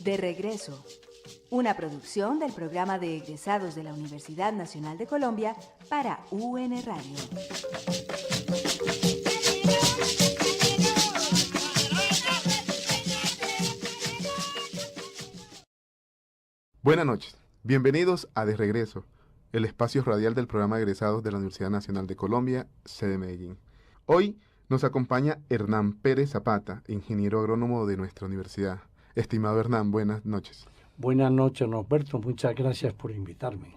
De regreso, una producción del programa de egresados de la Universidad Nacional de Colombia para UN Radio. Buenas noches, bienvenidos a De Regreso, el espacio radial del programa de egresados de la Universidad Nacional de Colombia, sede Medellín. Hoy nos acompaña Hernán Pérez Zapata, ingeniero agrónomo de nuestra universidad. Estimado Hernán, buenas noches. Buenas noches, Norberto. Muchas gracias por invitarme.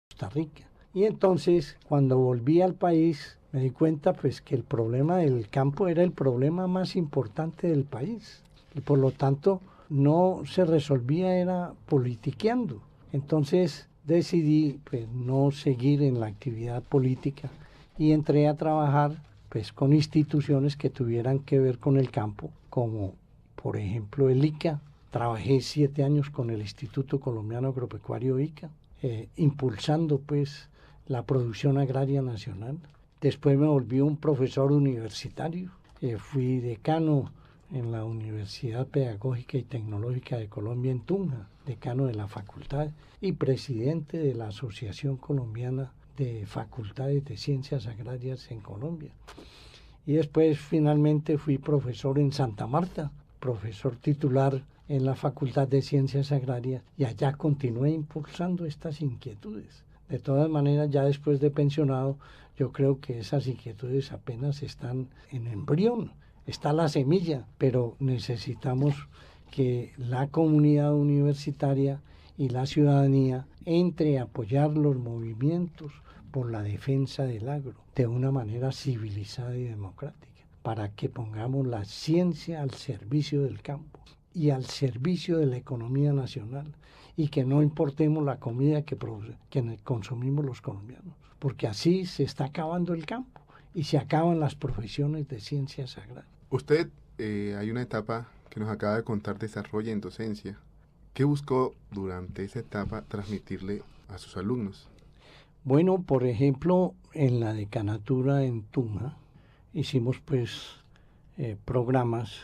Costa Rica. Y entonces, cuando volví al país, me di cuenta pues que el problema del campo era el problema más importante del país. Y por lo tanto, no se resolvía, era politiqueando. Entonces, decidí pues no seguir en la actividad política y entré a trabajar pues con instituciones que tuvieran que ver con el campo, como por ejemplo el ICA. Trabajé 7 años con el Instituto Colombiano Agropecuario ICA, impulsando pues la producción agraria nacional. Después me volví un profesor universitario, fui decano en la Universidad Pedagógica y Tecnológica de Colombia en Tunja, decano de la facultad y presidente de la Asociación Colombiana de Facultades de Ciencias Agrarias en Colombia. Y después finalmente fui profesor en Santa Marta, profesor titular en la Facultad de Ciencias Agrarias, y allá continué impulsando estas inquietudes. De todas maneras, ya después de pensionado, yo creo que esas inquietudes apenas están en embrión. Está la semilla, pero necesitamos que la comunidad universitaria y la ciudadanía entre a apoyar los movimientos por la defensa del agro de una manera civilizada y democrática, para que pongamos la ciencia al servicio del campo y al servicio de la economía nacional, y que no importemos la comida que consumimos los colombianos, porque así se está acabando el campo y se acaban las profesiones de ciencias agrarias. Usted, hay una etapa que nos acaba de contar, desarrolla en docencia. ¿Qué buscó durante esa etapa transmitirle a sus alumnos? Bueno, por ejemplo, en la decanatura en Tunja hicimos pues programas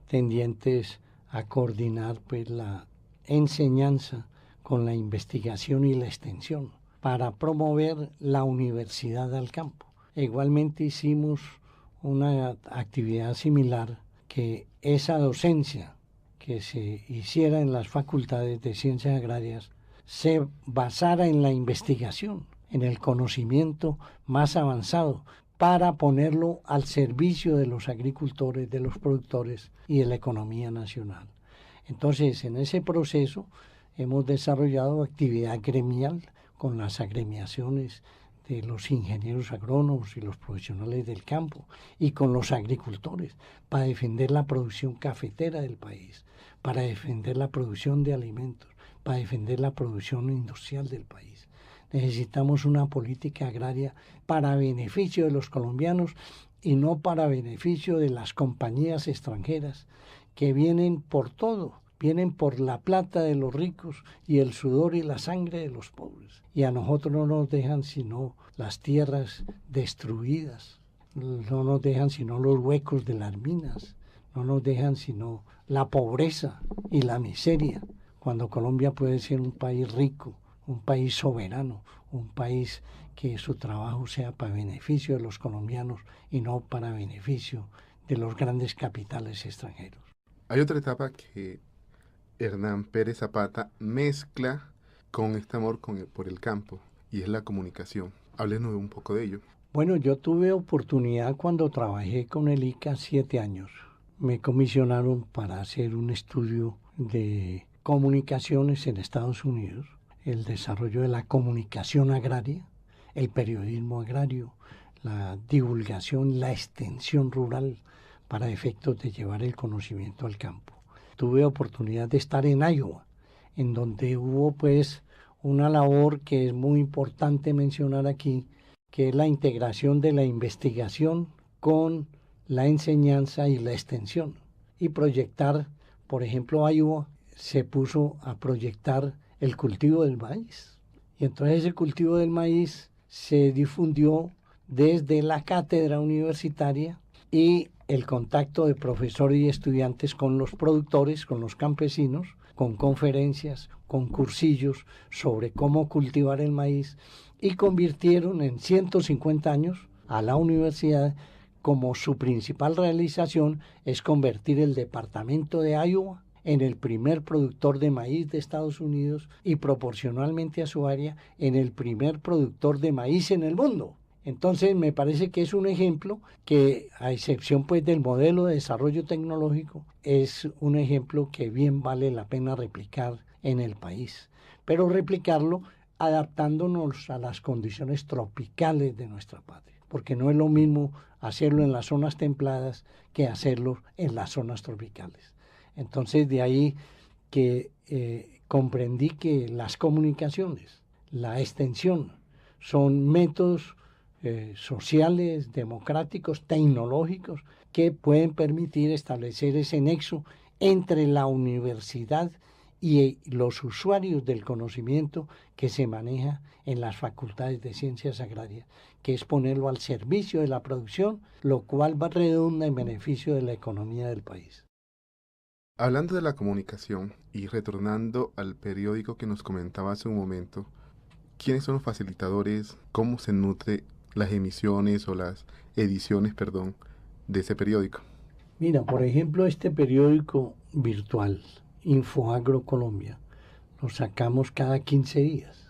tendientes a coordinar pues la enseñanza con la investigación y la extensión para promover la universidad al campo. Igualmente hicimos una actividad similar, que esa docencia que se hiciera en las facultades de ciencias agrarias se basara en la investigación, en el conocimiento más avanzado, para ponerlo al servicio de los agricultores, de los productores y de la economía nacional. Entonces, en ese proceso hemos desarrollado actividad gremial con las agremiaciones de los ingenieros agrónomos y los profesionales del campo, y con los agricultores, para defender la producción cafetera del país, para defender la producción de alimentos, para defender la producción industrial del país. Necesitamos una política agraria para beneficio de los colombianos y no para beneficio de las compañías extranjeras que vienen por todo, vienen por la plata de los ricos y el sudor y la sangre de los pobres. Y a nosotros no nos dejan sino las tierras destruidas, no nos dejan sino los huecos de las minas, no nos dejan sino la pobreza y la miseria, cuando Colombia puede ser un país rico, un país soberano, un país que su trabajo sea para beneficio de los colombianos y no para beneficio de los grandes capitales extranjeros. Hay otra etapa que Hernán Pérez Zapata mezcla con este amor por el campo, y es la comunicación. Háblenos un poco de ello. Bueno, yo tuve oportunidad cuando trabajé con el ICA 7 años. Me comisionaron para hacer un estudio de comunicaciones en Estados Unidos, el desarrollo de la comunicación agraria, el periodismo agrario, la divulgación, la extensión rural para efectos de llevar el conocimiento al campo. Tuve oportunidad de estar en Iowa, en donde hubo pues una labor que es muy importante mencionar aquí, que es la integración de la investigación con la enseñanza y la extensión. Y proyectar, por ejemplo, Iowa se puso a proyectar el cultivo del maíz. Y entonces ese cultivo del maíz se difundió desde la cátedra universitaria y el contacto de profesores y estudiantes con los productores, con los campesinos, con conferencias, con cursillos sobre cómo cultivar el maíz, y convirtieron en 150 años a la universidad como su principal realización es convertir el departamento de Iowa en el primer productor de maíz de Estados Unidos y proporcionalmente a su área en el primer productor de maíz en el mundo. Entonces me parece que es un ejemplo que, a excepción pues del modelo de desarrollo tecnológico, es un ejemplo que bien vale la pena replicar en el país, pero replicarlo adaptándonos a las condiciones tropicales de nuestra patria, porque no es lo mismo hacerlo en las zonas templadas que hacerlo en las zonas tropicales. Entonces de ahí que comprendí que las comunicaciones, la extensión, son métodos sociales, democráticos, tecnológicos, que pueden permitir establecer ese nexo entre la universidad y los usuarios del conocimiento que se maneja en las facultades de ciencias agrarias, que es ponerlo al servicio de la producción, lo cual va redunda en beneficio de la economía del país. Hablando de la comunicación y retornando al periódico que nos comentaba hace un momento, ¿quiénes son los facilitadores? ¿Cómo se nutre las emisiones o las ediciones, de ese periódico? Mira, por ejemplo, este periódico virtual, Infoagro Colombia, lo sacamos cada 15 días.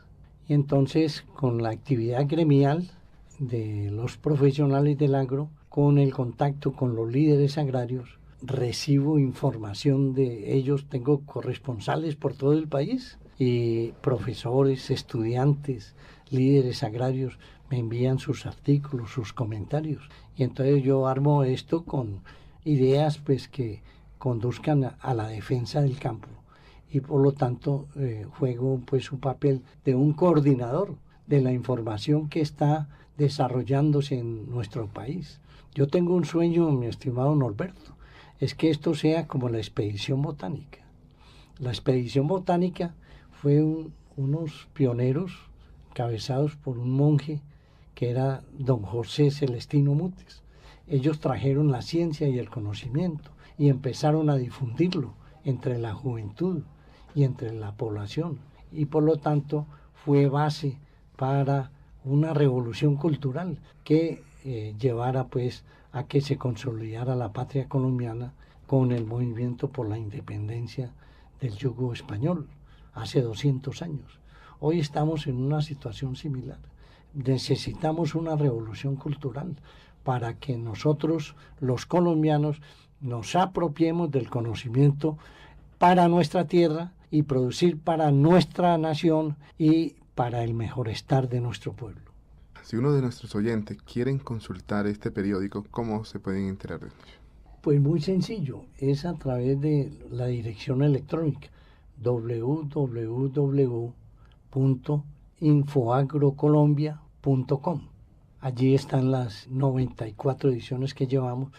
Y entonces, con la actividad gremial de los profesionales del agro, con el contacto con los líderes agrarios, recibo información de ellos, tengo corresponsales por todo el país y profesores, estudiantes, líderes agrarios me envían sus artículos, sus comentarios, y entonces yo armo esto con ideas pues que conduzcan a la defensa del campo, y por lo tanto juego pues un papel de un coordinador de la información que está desarrollándose en nuestro país. Yo tengo un sueño, mi estimado Norberto, es que esto sea como la expedición botánica. La expedición botánica fue unos pioneros encabezados por un monje que era don José Celestino Mutes. Ellos trajeron la ciencia y el conocimiento y empezaron a difundirlo entre la juventud y entre la población, y por lo tanto fue base para una revolución cultural que llevara pues a que se consolidara la patria colombiana con el movimiento por la independencia del yugo español hace 200 años. Hoy estamos en una situación similar. Necesitamos una revolución cultural para que nosotros, los colombianos, nos apropiemos del conocimiento para nuestra tierra y producir para nuestra nación y para el mejor-estar de nuestro pueblo. Si uno de nuestros oyentes quieren consultar este periódico, ¿cómo se pueden enterar de ello? Pues muy sencillo, es a través de la dirección electrónica www.infoagrocolombia.com. Allí están las 94 ediciones que llevamos,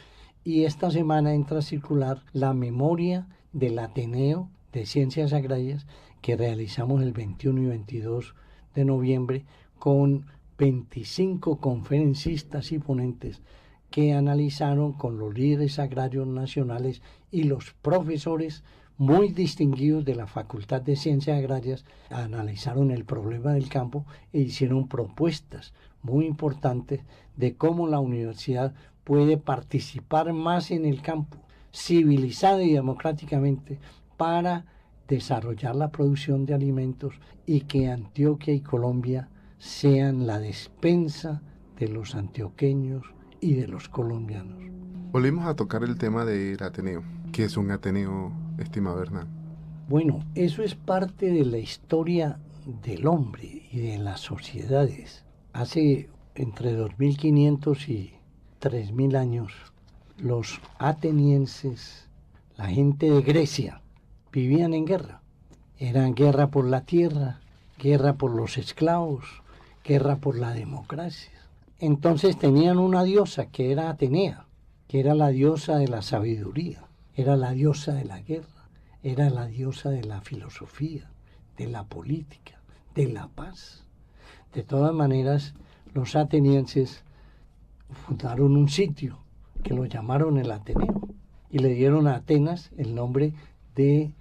y esta semana entra a circular la memoria del Ateneo de Ciencias Agrarias que realizamos el 21 y 22 de noviembre con 25 conferencistas y ponentes que analizaron con los líderes agrarios nacionales y los profesores muy distinguidos de la Facultad de Ciencias Agrarias, analizaron el problema del campo e hicieron propuestas muy importantes de cómo la universidad puede participar más en el campo, civilizada y democráticamente, para desarrollar la producción de alimentos y que Antioquia y Colombia sean la despensa de los antioqueños y de los colombianos. Volvimos a tocar el tema del Ateneo. ¿Qué es un Ateneo, estimado Hernán? Bueno, eso es parte de la historia del hombre y de las sociedades. Hace entre 2500 y 3000 años, los atenienses, la gente de Grecia, vivían en guerra. Eran guerra por la tierra, guerra por los esclavos, guerra por la democracia. Entonces tenían una diosa que era Atenea, que era la diosa de la sabiduría, era la diosa de la guerra, era la diosa de la filosofía, de la política, de la paz. De todas maneras, los atenienses fundaron un sitio que lo llamaron el Ateneo y le dieron a Atenas el nombre de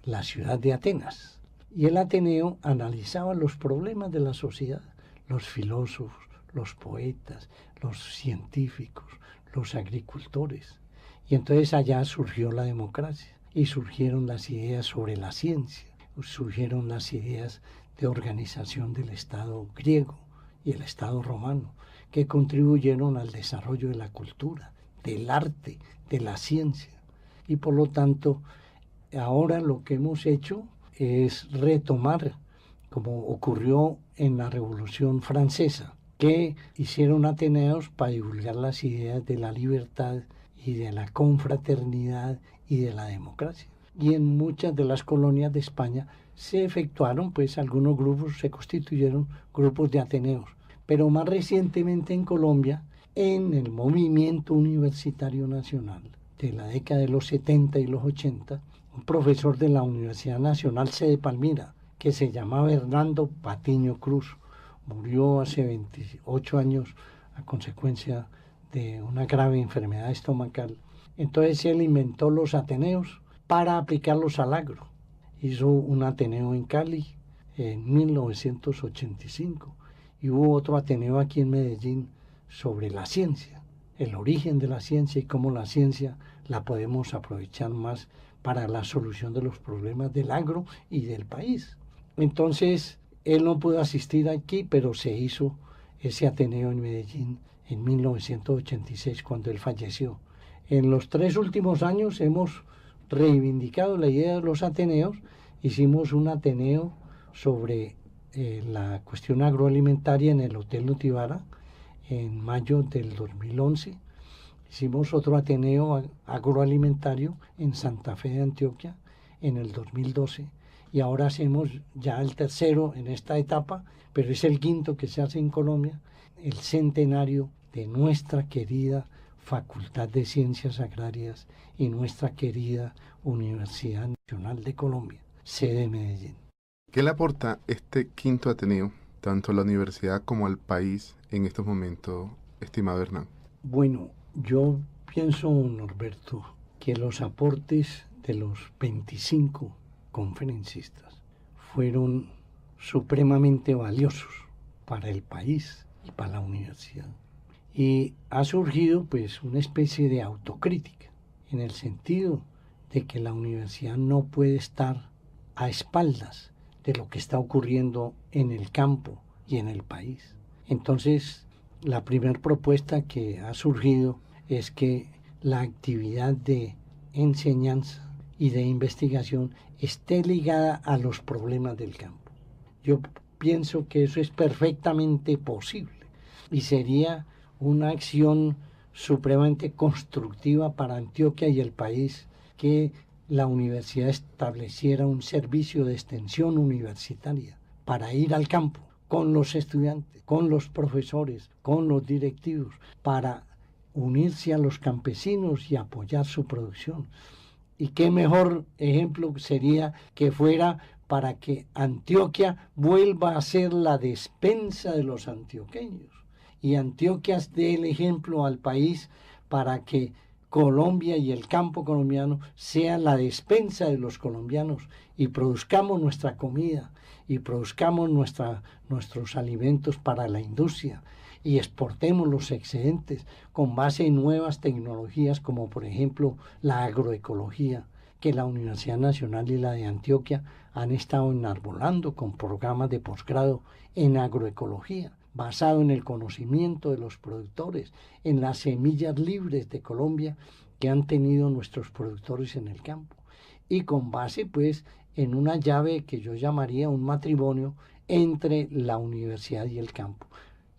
la ciudad de Atenas. Y el Ateneo analizaba los problemas de la sociedad, los filósofos, los poetas, los científicos, los agricultores. Y entonces allá surgió la democracia y surgieron las ideas sobre la ciencia, surgieron las ideas de organización del Estado griego y el Estado romano, que contribuyeron al desarrollo de la cultura, del arte, de la ciencia. Y por lo tanto, ahora lo que hemos hecho es retomar, como ocurrió en la Revolución Francesa, que hicieron ateneos para divulgar las ideas de la libertad y de la confraternidad y de la democracia. Y en muchas de las colonias de España se efectuaron, pues algunos grupos, se constituyeron grupos de ateneos. Pero más recientemente en Colombia, en el movimiento universitario nacional de la década de los 70 y los 80, un profesor de la Universidad Nacional C de Palmira, que se llamaba Hernando Patiño Cruz, murió hace 28 años a consecuencia de una grave enfermedad estomacal. Entonces él inventó los ateneos para aplicarlos al agro. Hizo un ateneo en Cali en 1985 y hubo otro ateneo aquí en Medellín sobre la ciencia, el origen de la ciencia y cómo la ciencia la podemos aprovechar más para la solución de los problemas del agro y del país. Entonces, él no pudo asistir aquí, pero se hizo ese ateneo en Medellín en 1986, cuando él falleció. En los 3 últimos años hemos reivindicado la idea de los ateneos. Hicimos un ateneo sobre la cuestión agroalimentaria en el Hotel Nutibara en mayo del 2011. Hicimos otro ateneo agroalimentario en Santa Fe de Antioquia en el 2012. Y ahora hacemos ya el tercero en esta etapa, pero es el quinto que se hace en Colombia, el centenario de nuestra querida Facultad de Ciencias Agrarias y nuestra querida Universidad Nacional de Colombia, sede Medellín. ¿Qué le aporta este quinto Ateneo, tanto a la universidad como al país en estos momentos, estimado Hernán? Bueno, yo pienso, Norberto, que los aportes de los 25 conferencistas fueron supremamente valiosos para el país y para la universidad. Y ha surgido pues una especie de autocrítica, en el sentido de que la universidad no puede estar a espaldas de lo que está ocurriendo en el campo y en el país. Entonces, la primera propuesta que ha surgido es que la actividad de enseñanza y de investigación esté ligada a los problemas del campo. Yo pienso que eso es perfectamente posible y sería una acción supremamente constructiva para Antioquia y el país que la universidad estableciera un servicio de extensión universitaria para ir al campo con los estudiantes, con los profesores, con los directivos, para unirse a los campesinos y apoyar su producción. Y qué mejor ejemplo sería que fuera para que Antioquia vuelva a ser la despensa de los antioqueños. Y Antioquia dé el ejemplo al país para que Colombia y el campo colombiano sea la despensa de los colombianos y produzcamos nuestra comida y produzcamos nuestros alimentos para la industria y exportemos los excedentes con base en nuevas tecnologías como por ejemplo la agroecología, que la Universidad Nacional y la de Antioquia han estado enarbolando con programas de posgrado en agroecología, basado en el conocimiento de los productores, en las semillas libres de Colombia que han tenido nuestros productores en el campo, y con base pues en una llave que yo llamaría un matrimonio entre la universidad y el campo.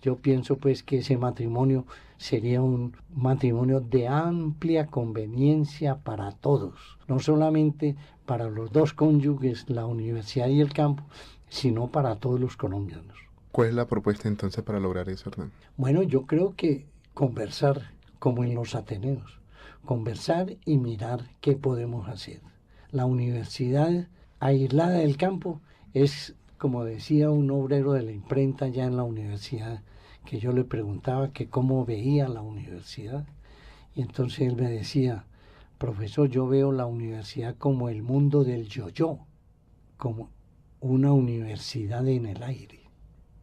Yo pienso pues que ese matrimonio sería un matrimonio de amplia conveniencia para todos, no solamente para los dos cónyuges, la universidad y el campo, sino para todos los colombianos. ¿Cuál es la propuesta entonces para lograr eso, Hernán? Bueno, yo creo que conversar como en los ateneos, conversar y mirar qué podemos hacer. La universidad aislada del campo es, como decía un obrero de la imprenta ya en la universidad, que yo le preguntaba que cómo veía la universidad. Y entonces él me decía, profesor, yo veo la universidad como el mundo del yo-yo, como una universidad en el aire.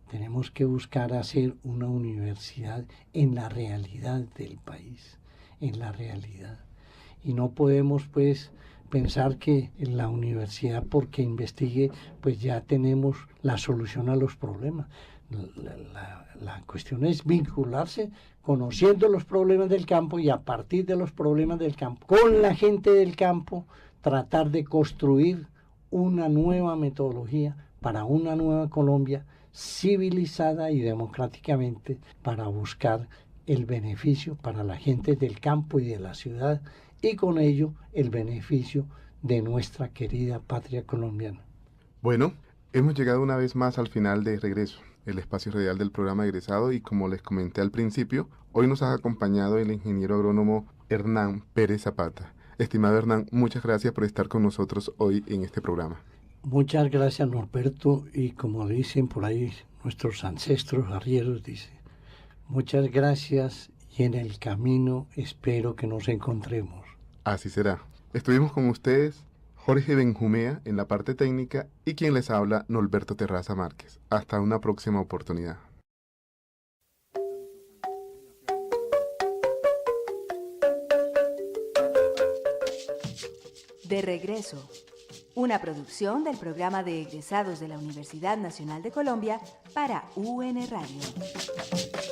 Tenemos que buscar hacer una universidad en la realidad del país, en la realidad. Y no podemos, pues, pensar que en la universidad, porque investigue, pues ya tenemos la solución a los problemas. La cuestión es vincularse, conociendo los problemas del campo y a partir de los problemas del campo, con la gente del campo, tratar de construir una nueva metodología para una nueva Colombia civilizada y democráticamente, para buscar el beneficio para la gente del campo y de la ciudad y con ello el beneficio de nuestra querida patria colombiana. Bueno, hemos llegado una vez más al final de Regreso, el espacio radial del programa egresado, y como les comenté al principio, hoy nos ha acompañado el ingeniero agrónomo Hernán Pérez Zapata. Estimado Hernán, muchas gracias por estar con nosotros hoy en este programa. Muchas gracias, Norberto, y como dicen por ahí nuestros ancestros arrieros, dice, muchas gracias y en el camino espero que nos encontremos. Así será. Estuvimos con ustedes Jorge Benjumea en la parte técnica y quien les habla, Norberto Terraza Márquez. Hasta una próxima oportunidad. De regreso, una producción del programa de egresados de la Universidad Nacional de Colombia para UN Radio.